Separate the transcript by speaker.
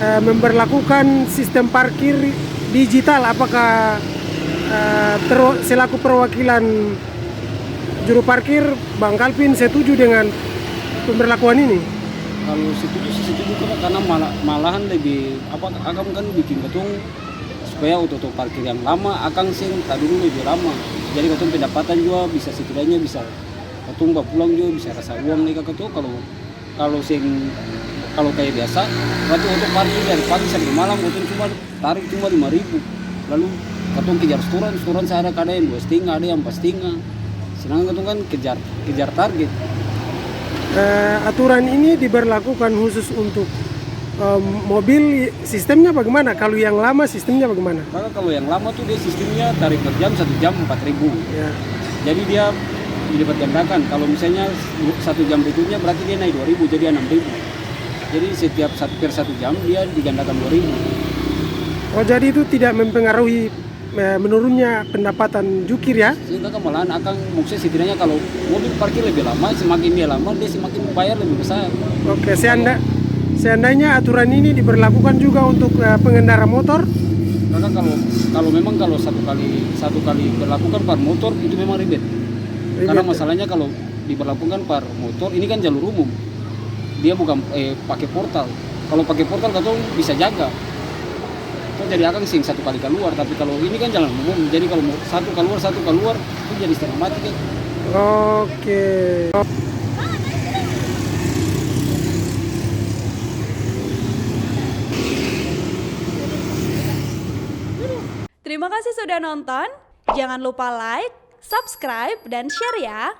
Speaker 1: memberlakukan sistem parkir digital, apakah selaku perwakilan juru parkir Bang Kalvin setuju dengan pemberlakuan ini?
Speaker 2: Kalau setuju Kak, karena malahan lebih akang kan bikin ketung supaya auto parkir yang lama akang sing tadi dulu lebih lama. Jadi ketung pendapatan juga bisa setidaknya bisa ketung pulang juga bisa rasa uang nih ketung kalau kayak biasa waktu untuk parkir dari pagi sampai malam ketung cuma tarik cuma 5.000, lalu ketung kejar setoran saya ada yang 2,5, ada yang 4,5, sedangkan ketung kan kejar target.
Speaker 1: Aturan ini diberlakukan khusus untuk mobil, sistemnya bagaimana? Kalau yang lama sistemnya bagaimana?
Speaker 2: Maka kalau yang lama tuh dia sistemnya tarif per jam 1 jam 4.000 ya. Jadi dia dilipat gandakan. Kalau misalnya 1 jam berikutnya berarti dia naik 2.000 jadi 6.000. Jadi setiap per 1 jam dia digandakan 2.000.
Speaker 1: Oh, jadi itu tidak mempengaruhi menurunnya pendapatan jukir ya?
Speaker 2: Sehingga malahan akan maksudnya setidaknya kalau mobil parkir lebih lama, semakin dia lama dia semakin bayar lebih besar.
Speaker 1: Oke, seandainya aturan ini diberlakukan juga untuk pengendara motor?
Speaker 2: Maka kalau memang kalau satu kali berlakukan per motor itu memang ribet. Karena masalahnya kalau diberlakukan per motor ini kan jalur umum. Dia bukan pakai portal. Kalau pakai portal katong bisa jaga. Itu jadi akan sing 1 kali keluar, tapi kalau ini kan jalan umum. Jadi kalau satu keluar itu jadi setengah mati kan.
Speaker 1: Oke.
Speaker 3: Terima kasih sudah nonton. Jangan lupa like, subscribe, dan share ya.